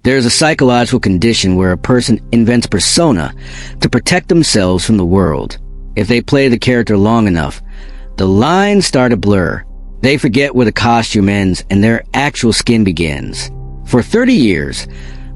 There is a psychological condition where a person invents persona to protect themselves from the world. If they play the character long enough, the lines start to blur. They forget where the costume ends and their actual skin begins. For 30 years,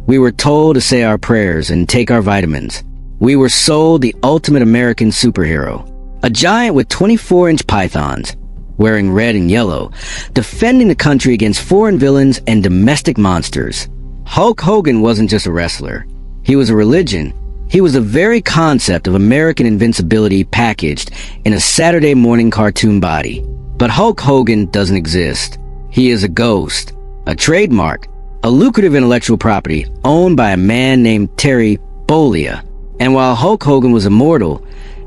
we were told to say our prayers and take our vitamins. We were sold the ultimate American superhero. A giant with 24-inch pythons, wearing red and yellow, defending the country against foreign villains and domestic monsters. Hulk Hogan wasn't just a wrestler. He was a religion. He was the very concept of American invincibility packaged in a Saturday morning cartoon body. But Hulk Hogan doesn't exist. He is a ghost, a trademark, a lucrative intellectual property owned by a man named Terry Bollea. And while Hulk Hogan was immortal,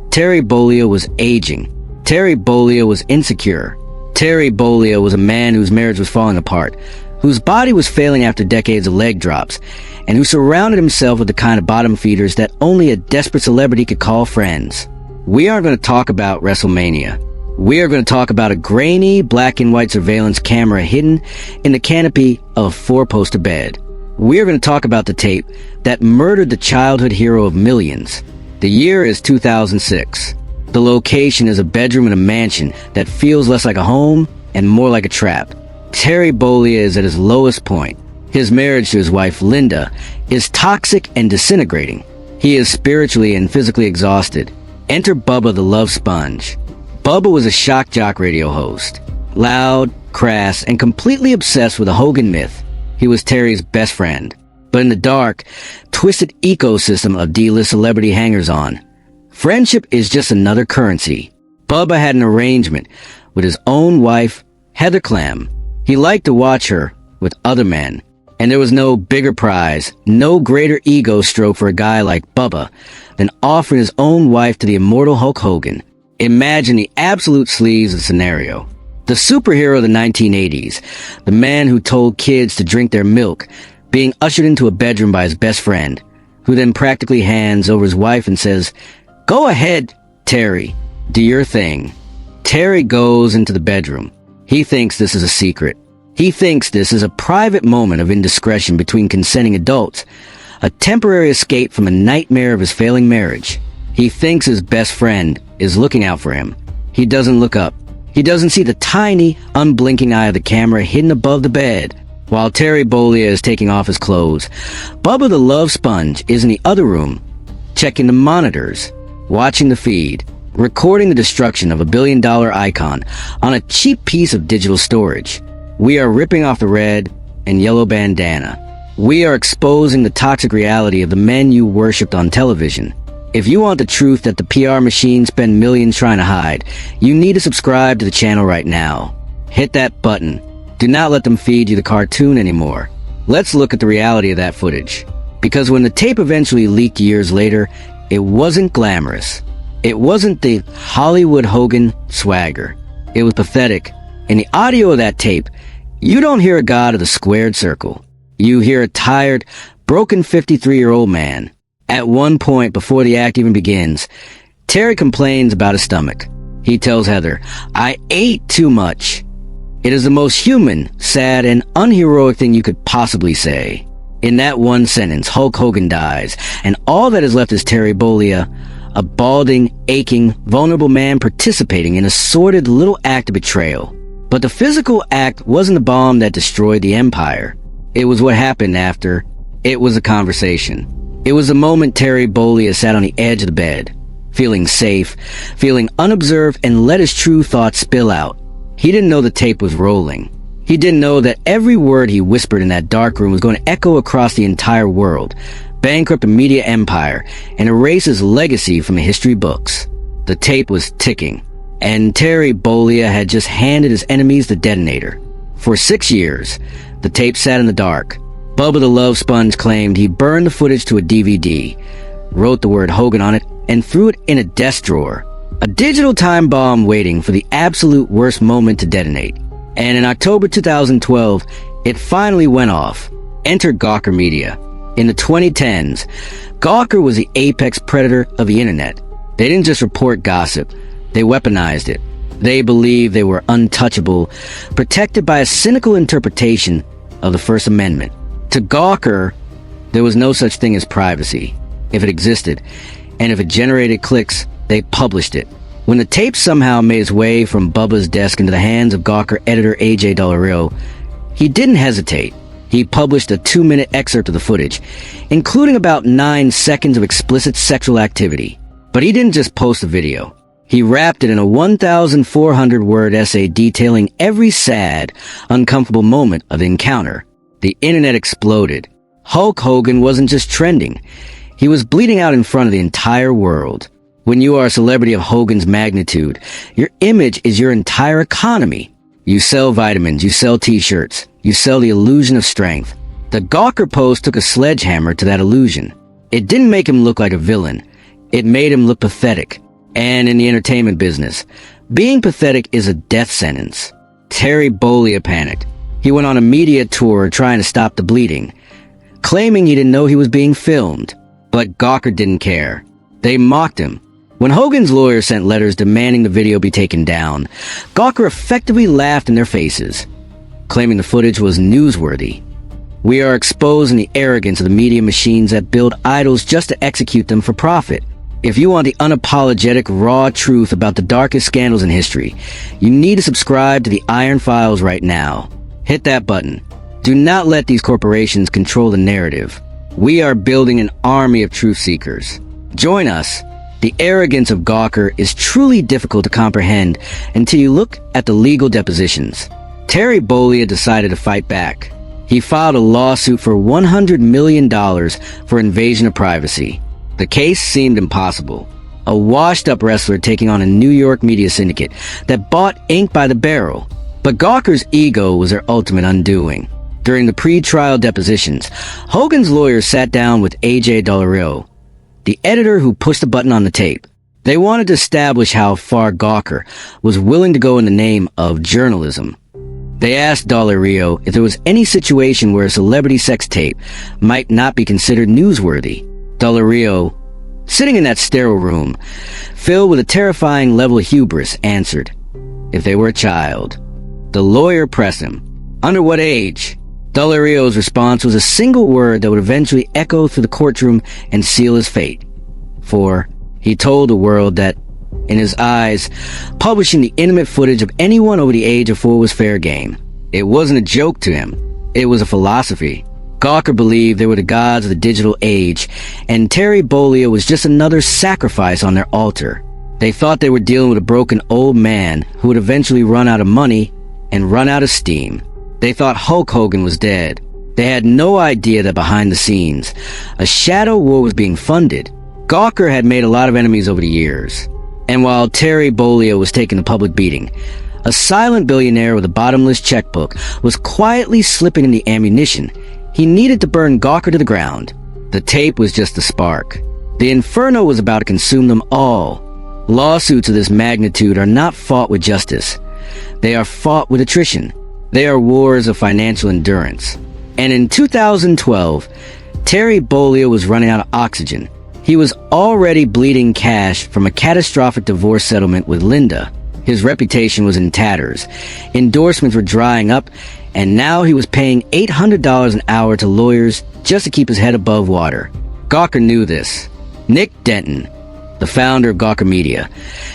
Terry Bollea was aging. Terry Bollea was insecure. Terry Bollea was a man whose marriage was falling apart, whose body was failing after decades of leg drops, and who surrounded himself with the kind of bottom feeders that only a desperate celebrity could call friends. We aren't going to talk about WrestleMania. We are going to talk about a grainy black and white surveillance camera hidden in the canopy of a four-poster bed. We are going to talk about the tape that murdered the childhood hero of millions. The year is 2006. The location is a bedroom in a mansion that feels less like a home and more like a trap. Terry Bollea is at his lowest point. His marriage to his wife, Linda, is toxic and disintegrating. He is spiritually and physically exhausted. Enter Bubba the Love Sponge. Bubba was a shock jock radio host. Loud, crass, and completely obsessed with the Hogan myth. He was Terry's best friend. But in the dark, twisted ecosystem of D-list celebrity hangers-on, friendship is just another currency. Bubba had an arrangement with his own wife, Heather Clem. He liked to watch her with other men. And there was no bigger prize, no greater ego stroke for a guy like Bubba than offering his own wife to the immortal Hulk Hogan. Imagine the absolute sleaze of the scenario. The superhero of the 1980s, the man who told kids to drink their milk, being ushered into a bedroom by his best friend, who then practically hands over his wife and says, "Go ahead, Terry, do your thing." Terry goes into the bedroom. He thinks this is a secret. He thinks this is a private moment of indiscretion between consenting adults, a temporary escape from a nightmare of his failing marriage. He thinks his best friend is looking out for him. He doesn't look up. He doesn't see the tiny, unblinking eye of the camera hidden above the bed. While Terry Bollea is taking off his clothes, Bubba the Love Sponge is in the other room, checking the monitors, watching the feed, recording the destruction of a billion-dollar icon on a cheap piece of digital storage. We are ripping off the red and yellow bandana. We are exposing the toxic reality of the men you worshipped on television. If you want the truth that the PR machine spend millions trying to hide, you need to subscribe to the channel right now. Hit that button. Do not let them feed you the cartoon anymore. Let's look at the reality of that footage. Because when the tape eventually leaked years later, it wasn't glamorous. It wasn't the Hollywood Hogan swagger. It was pathetic. In the audio of that tape, you don't hear a god of the squared circle. You hear a tired, broken 53-year-old man. At one point before the act even begins, Terry complains about his stomach. He tells Heather, "I ate too much." It is the most human, sad, and unheroic thing you could possibly say. In that one sentence, Hulk Hogan dies, and all that is left is Terry Bollea, a balding, aching, vulnerable man participating in a sordid little act of betrayal. But the physical act wasn't the bomb that destroyed the empire. It was what happened after. It was a conversation. It was the moment Terry Bollea sat on the edge of the bed, feeling safe, feeling unobserved, and let his true thoughts spill out. He didn't know the tape was rolling. He didn't know that every word he whispered in that dark room was going to echo across the entire world, bankrupt a media empire, and erase his legacy from the history books. The tape was ticking, and Terry Bollea had just handed his enemies the detonator. For 6 years, the tape sat in the dark. Bubba the Love Sponge claimed he burned the footage to a DVD, wrote the word Hogan on it, and threw it in a desk drawer. A digital time bomb waiting for the absolute worst moment to detonate. And in October 2012, it finally went off. Enter Gawker Media. In the 2010s, Gawker was the apex predator of the internet. They didn't just report gossip, they weaponized it. They believed they were untouchable, protected by a cynical interpretation of the First Amendment. To Gawker, There was no such thing as privacy, if it existed, and if it generated clicks, they published it. When the tape somehow made its way from Bubba's desk into the hands of Gawker editor A.J. Dollario, he didn't hesitate. He published a 2-minute excerpt of the footage, including about 9 seconds of explicit sexual activity. But he didn't just post the video. He wrapped it in a 1,400-word essay detailing every sad, uncomfortable moment of the encounter. The internet exploded. Hulk Hogan wasn't just trending. He was bleeding out in front of the entire world. When you are a celebrity of Hogan's magnitude, your image is your entire economy. You sell vitamins, you sell t-shirts, you sell the illusion of strength. The Gawker post took a sledgehammer to that illusion. It didn't make him look like a villain. It made him look pathetic. And in the entertainment business, being pathetic is a death sentence. Terry Bollea panicked. He went on a media tour trying to stop the bleeding, claiming he didn't know he was being filmed. But Gawker didn't care. They mocked him. When Hogan's lawyer sent letters demanding the video be taken down, Gawker effectively laughed in their faces, claiming the footage was newsworthy. We are exposing the arrogance of the media machines that build idols just to execute them for profit. If you want the unapologetic, raw truth about the darkest scandals in history, you need to subscribe to the Iron Files right now. Hit that button. Do not let these corporations control the narrative. We are building an army of truth seekers. Join us. The arrogance of Gawker is truly difficult to comprehend until you look at the legal depositions. Terry Bollea decided to fight back. He filed a lawsuit for $100 million for invasion of privacy. The case seemed impossible. A washed-up wrestler taking on a New York media syndicate that bought ink by the barrel. But Gawker's ego was their ultimate undoing. During the pre-trial depositions, Hogan's lawyers sat down with A.J. Dollario, the editor who pushed the button on the tape. They wanted to establish how far Gawker was willing to go in the name of journalism. They asked Dollario if there was any situation where a celebrity sex tape might not be considered newsworthy. Dollario, sitting in that sterile room, filled with a terrifying level of hubris, answered, if they were a child. The lawyer pressed him. Under what age? Dollario's response was a single word that would eventually echo through the courtroom and seal his fate. For he told the world that, in his eyes, publishing the intimate footage of anyone over the age of 4 was fair game. It wasn't a joke to him. It was a philosophy. Gawker believed they were the gods of the digital age, and Terry Bollea was just another sacrifice on their altar. They thought they were dealing with a broken old man who would eventually run out of money and run out of steam. They thought Hulk Hogan was dead. They had no idea that behind the scenes, a shadow war was being funded. Gawker had made a lot of enemies over the years. And while Terry Bollea was taking a public beating, a silent billionaire with a bottomless checkbook was quietly slipping in the ammunition he needed to burn Gawker to the ground. The tape was just the spark. The inferno was about to consume them all. Lawsuits of this magnitude are not fought with justice. They are fought with attrition. They are wars of financial endurance. And in 2012, Terry Bollea was running out of oxygen. He was already bleeding cash from a catastrophic divorce settlement with Linda. His reputation was in tatters. Endorsements were drying up, and now he was paying $800 an hour to lawyers just to keep his head above water. Gawker knew this. Nick Denton, the founder of Gawker Media,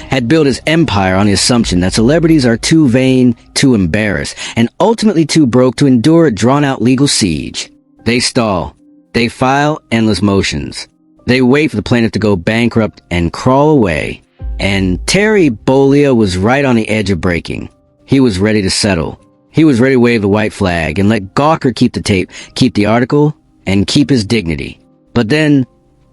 had built his empire on the assumption that celebrities are too vain, too embarrassed, and ultimately too broke to endure a drawn-out legal siege. They stall. They file endless motions. They wait for the plaintiff to go bankrupt and crawl away. And Terry Bollea was right on the edge of breaking. He was ready to settle. He was ready to wave the white flag and let Gawker keep the tape, keep the article, and keep his dignity. But then,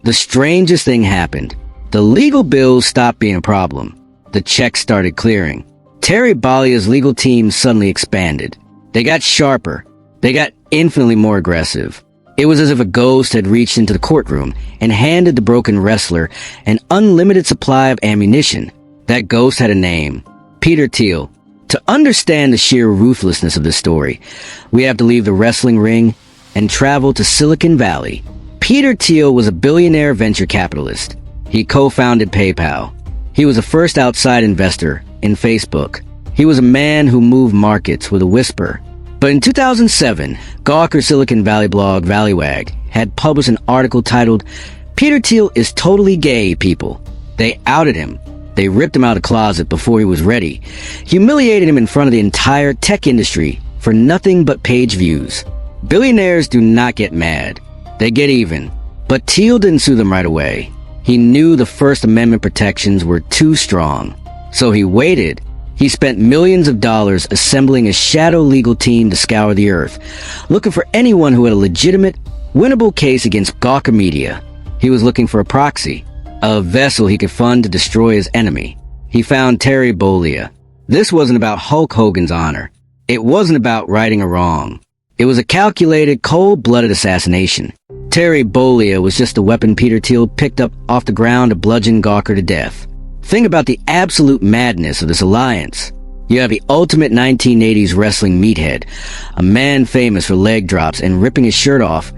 the strangest thing happened. The legal bills stopped being a problem. The checks started clearing. Terry Bollea's legal team suddenly expanded. They got sharper. They got infinitely more aggressive. It was as if a ghost had reached into the courtroom and handed the broken wrestler an unlimited supply of ammunition. That ghost had a name. Peter Thiel. To understand the sheer ruthlessness of this story, we have to leave the wrestling ring and travel to Silicon Valley. Peter Thiel was a billionaire venture capitalist. He co-founded PayPal. He was the first outside investor in Facebook. He was a man who moved markets with a whisper. But in 2007, Gawker Silicon Valley blog Valleywag had published an article titled, "Peter Thiel is totally gay, people." They outed him. They ripped him out of the closet before he was ready, humiliated him in front of the entire tech industry for nothing but page views. Billionaires do not get mad. They get even. But Thiel didn't sue them right away. He knew the First Amendment protections were too strong. So he waited. He spent millions of dollars assembling a shadow legal team to scour the earth, looking for anyone who had a legitimate, winnable case against Gawker Media. He was looking for a proxy, a vessel he could fund to destroy his enemy. He found Terry Bollea. This wasn't about Hulk Hogan's honor. It wasn't about righting a wrong. It was a calculated, cold-blooded assassination. Terry Bollea was just the weapon Peter Thiel picked up off the ground to bludgeon Gawker to death. Think about the absolute madness of this alliance. You have the ultimate 1980s wrestling meathead, a man famous for leg drops and ripping his shirt off,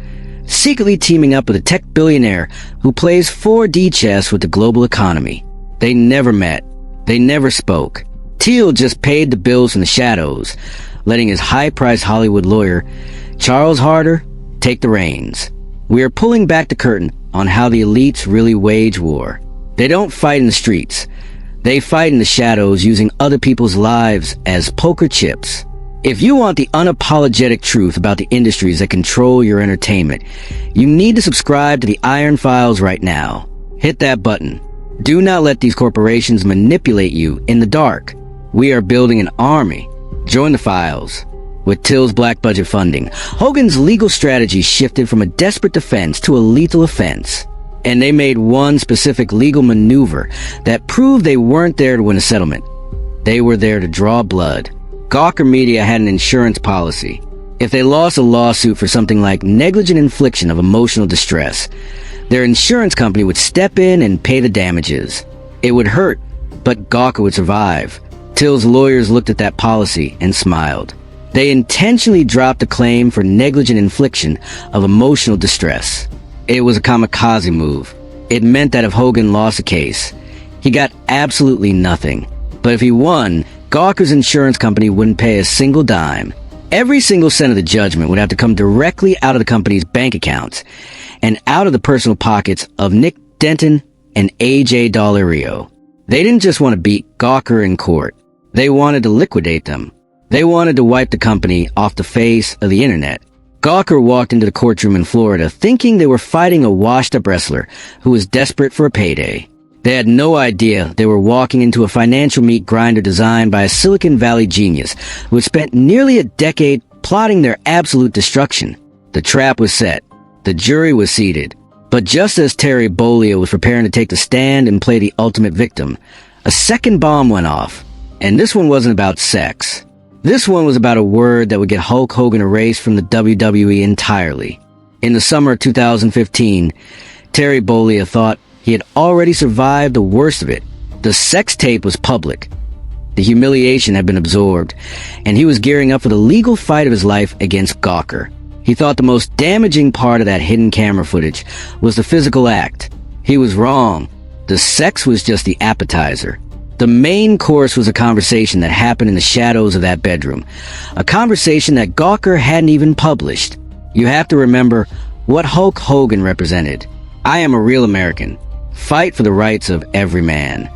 secretly teaming up with a tech billionaire who plays 4D chess with the global economy. They never met. They never spoke. Thiel just paid the bills from the shadows, letting his high-priced Hollywood lawyer, Charles Harder, take the reins. We are pulling back the curtain on how the elites really wage war. They don't fight in the streets. They fight in the shadows using other people's lives as poker chips. If you want the unapologetic truth about the industries that control your entertainment, you need to subscribe to the Iron Files right now. Hit that button. Do not let these corporations manipulate you in the dark. We are building an army. Join the Files. With Thiel's black budget funding, Hogan's legal strategy shifted from a desperate defense to a lethal offense. And they made one specific legal maneuver that proved they weren't there to win a settlement. They were there to draw blood. Gawker Media had an insurance policy. If they lost a lawsuit for something like negligent infliction of emotional distress, their insurance company would step in and pay the damages. It would hurt, but Gawker would survive. Thiel's lawyers looked at that policy and smiled. They intentionally dropped a claim for negligent infliction of emotional distress. It was a kamikaze move. It meant that if Hogan lost a case, he got absolutely nothing. But if he won, Gawker's insurance company wouldn't pay a single dime. Every single cent of the judgment would have to come directly out of the company's bank accounts and out of the personal pockets of Nick Denton and A.J. Dollerio. They didn't just want to beat Gawker in court. They wanted to liquidate them. They wanted to wipe the company off the face of the internet. Gawker walked into the courtroom in Florida thinking they were fighting a washed-up wrestler who was desperate for a payday. They had no idea they were walking into a financial meat grinder designed by a Silicon Valley genius who had spent nearly a decade plotting their absolute destruction. The trap was set. The jury was seated. But just as Terry Bollea was preparing to take the stand and play the ultimate victim, a second bomb went off. And this one wasn't about sex. This one was about a word that would get Hulk Hogan erased from the WWE entirely. In the summer of 2015, Terry Bollea thought he had already survived the worst of it. The sex tape was public. The humiliation had been absorbed, and he was gearing up for the legal fight of his life against Gawker. He thought the most damaging part of that hidden camera footage was the physical act. He was wrong. The sex was just the appetizer. The main course was a conversation that happened in the shadows of that bedroom. A conversation that Gawker hadn't even published. You have to remember what Hulk Hogan represented. I am a real American. Fight for the rights of every man.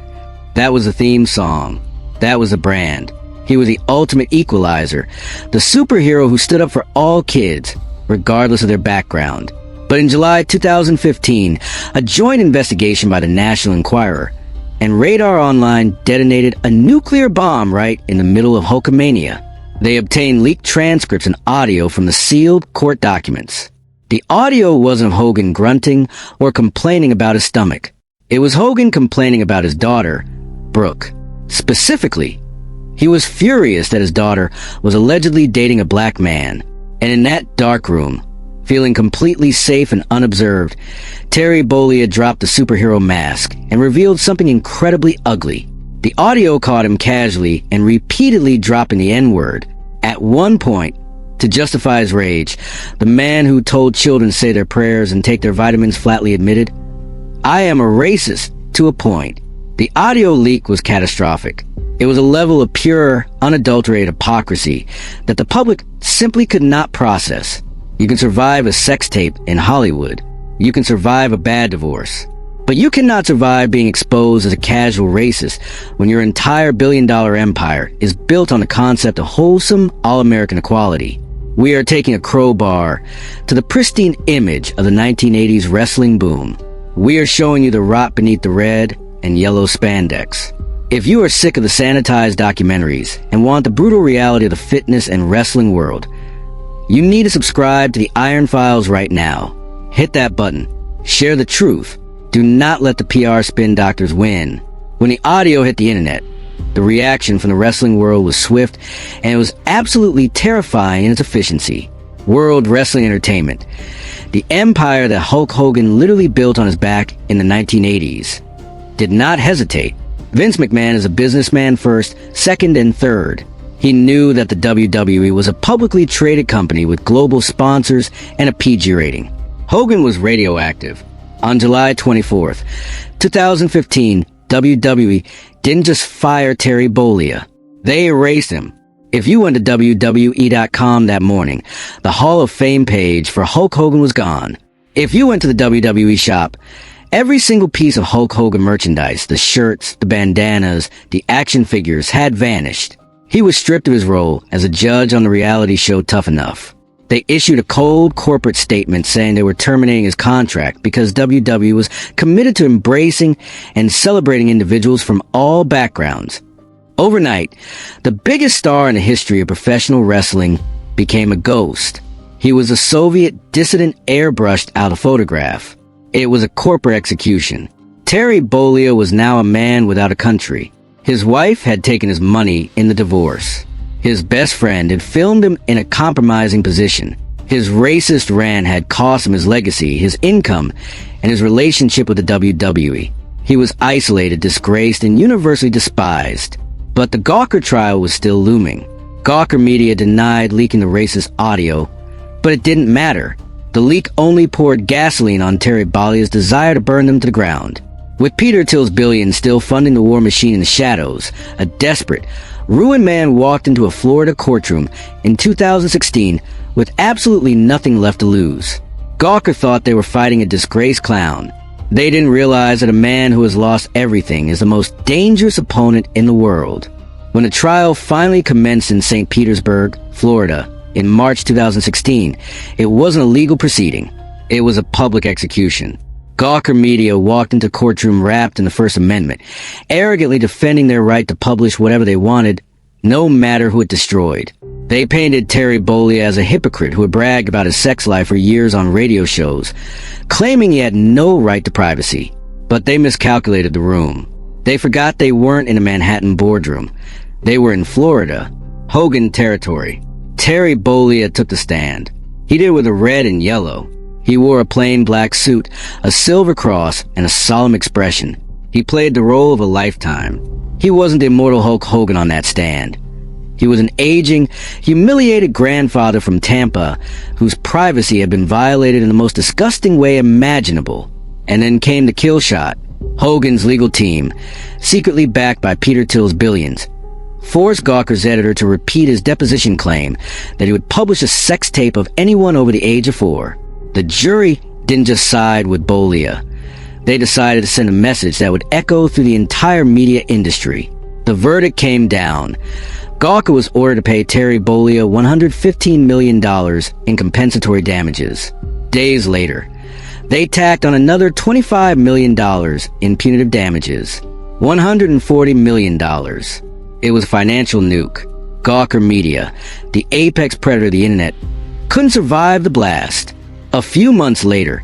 That was the theme song. That was the brand. He was the ultimate equalizer. The superhero who stood up for all kids, regardless of their background. But in July 2015, a joint investigation by the National Enquirer and Radar Online detonated a nuclear bomb right in the middle of Hulkamania. They obtained leaked transcripts and audio from the sealed court documents. The audio wasn't of Hogan grunting or complaining about his stomach. It was Hogan complaining about his daughter, Brooke. Specifically, he was furious that his daughter was allegedly dating a black man. And in that dark room, feeling completely safe and unobserved, Terry Bollea dropped the superhero mask and revealed something incredibly ugly. The audio caught him casually and repeatedly dropping the N-word. At one point, to justify his rage, the man who told children to say their prayers and take their vitamins flatly admitted, "I am a racist to a point." The audio leak was catastrophic. It was a level of pure, unadulterated hypocrisy that the public simply could not process. You can survive a sex tape in Hollywood. You can survive a bad divorce. But you cannot survive being exposed as a casual racist when your entire billion-dollar empire is built on the concept of wholesome, all-American equality. We are taking a crowbar to the pristine image of the 1980s wrestling boom. We are showing you the rot beneath the red and yellow spandex. If you are sick of the sanitized documentaries and want the brutal reality of the fitness and wrestling world, you need to subscribe to the Iron Files right now. Hit that button. Share the truth. Do not let the PR spin doctors win. When the audio hit the internet, the reaction from the wrestling world was swift, and it was absolutely terrifying in its efficiency. World Wrestling Entertainment, the empire that Hulk Hogan literally built on his back in the 1980s, did not hesitate. Vince McMahon is a businessman first, second, and third. He knew that the WWE was a publicly traded company with global sponsors and a PG rating. Hogan was radioactive. On July 24th, 2015, WWE didn't just fire Terry Bollea. They erased him. If you went to WWE.com that morning, the Hall of Fame page for Hulk Hogan was gone. If you went to the WWE shop, every single piece of Hulk Hogan merchandise, the shirts, the bandanas, the action figures, had vanished. He was stripped of his role as a judge on the reality show Tough Enough. They issued a cold corporate statement saying they were terminating his contract because WWE was committed to embracing and celebrating individuals from all backgrounds. Overnight, the biggest star in the history of professional wrestling became a ghost. He was a Soviet dissident airbrushed out of photograph. It was a corporate execution. Terry Bollea was now a man without a country. His wife had taken his money in the divorce. His best friend had filmed him in a compromising position. His racist rant had cost him his legacy, his income, and his relationship with the WWE. He was isolated, disgraced, and universally despised. But the Gawker trial was still looming. Gawker Media denied leaking the racist audio, but it didn't matter. The leak only poured gasoline on Terry Bollea's desire to burn them to the ground. With Peter Thiel's billions still funding the war machine in the shadows, a desperate, ruined man walked into a Florida courtroom in 2016 with absolutely nothing left to lose. Gawker thought they were fighting a disgraced clown. They didn't realize that a man who has lost everything is the most dangerous opponent in the world. When the trial finally commenced in St. Petersburg, Florida, in March 2016, it wasn't a legal proceeding. It was a public execution. Gawker Media walked into the courtroom wrapped in the First Amendment, arrogantly defending their right to publish whatever they wanted, no matter who it destroyed. They painted Terry Bollea as a hypocrite who had bragged about his sex life for years on radio shows, claiming he had no right to privacy. But they miscalculated the room. They forgot they weren't in a Manhattan boardroom. They were in Florida, Hogan territory. Terry Bollea took the stand. He did it with a red and yellow. He wore a plain black suit, a silver cross, and a solemn expression. He played the role of a lifetime. He wasn't the immortal Hulk Hogan on that stand. He was an aging, humiliated grandfather from Tampa whose privacy had been violated in the most disgusting way imaginable. And then came the kill shot. Hogan's legal team, secretly backed by Peter Thiel's billions, forced Gawker's editor to repeat his deposition claim that he would publish a sex tape of anyone over the age of 4. The jury didn't just side with Bollea. They decided to send a message that would echo through the entire media industry. The verdict came down. Gawker was ordered to pay Terry Bollea $115 million in compensatory damages. Days later, they tacked on another $25 million in punitive damages. $140 million. It was a financial nuke. Gawker Media, the apex predator of the internet, couldn't survive the blast. A few months later,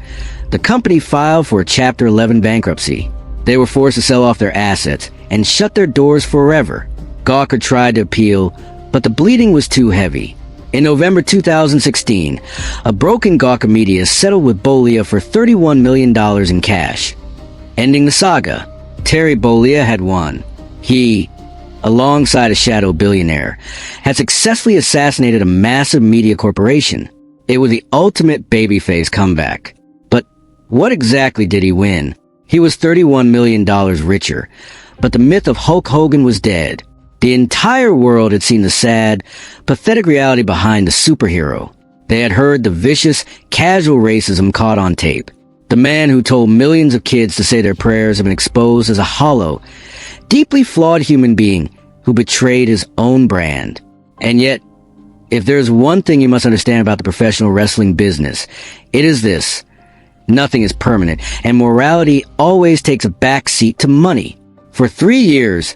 the company filed for a Chapter 11 bankruptcy. They were forced to sell off their assets and shut their doors forever. Gawker tried to appeal, but the bleeding was too heavy. In November 2016, a broken Gawker Media settled with Bollea for $31 million in cash. Ending the saga, Terry Bollea had won. He, alongside a shadow billionaire, had successfully assassinated a massive media corporation. It was the ultimate babyface comeback. But what exactly did he win? He was $31 million richer, but the myth of Hulk Hogan was dead. The entire world had seen the sad, pathetic reality behind the superhero. They had heard the vicious, casual racism caught on tape. The man who told millions of kids to say their prayers had been exposed as a hollow, deeply flawed human being who betrayed his own brand. And yet, if there's one thing you must understand about the professional wrestling business, it is this. Nothing is permanent, and morality always takes a back seat to money. For 3 years,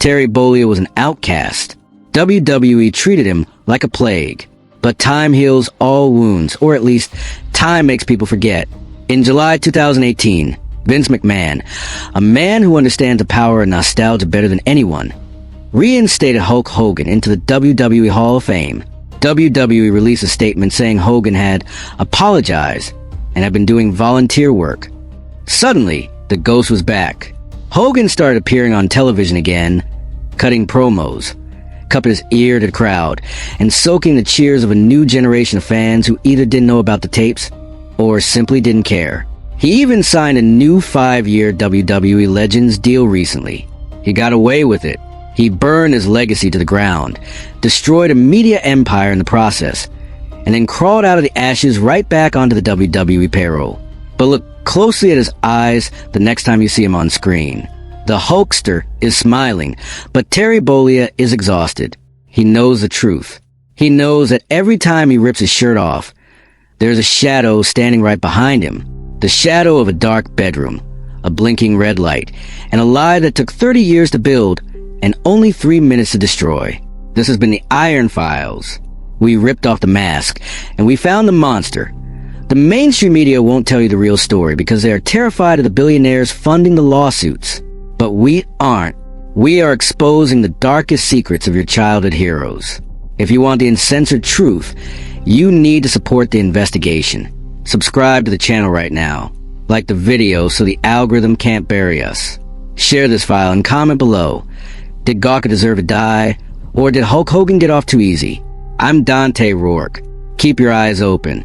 Terry Bollea was an outcast. WWE treated him like a plague. But time heals all wounds, or at least, time makes people forget. In July 2018, Vince McMahon, a man who understands the power of nostalgia better than anyone, reinstated Hulk Hogan into the WWE Hall of Fame. WWE released a statement saying Hogan had apologized and had been doing volunteer work. Suddenly, the ghost was back. Hogan started appearing on television again, cutting promos, cupping his ear to the crowd, and soaking the cheers of a new generation of fans who either didn't know about the tapes or simply didn't care. He even signed a new 5-year WWE Legends deal recently. He got away with it. He burned his legacy to the ground, destroyed a media empire in the process, and then crawled out of the ashes right back onto the WWE payroll. But look closely at his eyes the next time you see him on screen. The Hulkster is smiling, but Terry Bollea is exhausted. He knows the truth. He knows that every time he rips his shirt off, there's a shadow standing right behind him. The shadow of a dark bedroom, a blinking red light, and a lie that took 30 years to build and only 3 minutes to destroy. This has been the Iron Files. We ripped off the mask, and we found the monster. The mainstream media won't tell you the real story because they are terrified of the billionaires funding the lawsuits. But we aren't. We are exposing the darkest secrets of your childhood heroes. If you want the uncensored truth, you need to support the investigation. Subscribe to the channel right now. Like the video so the algorithm can't bury us. Share this file and comment below. Did Gawker deserve to die? Or did Hulk Hogan get off too easy? I'm Dante Rourke. Keep your eyes open.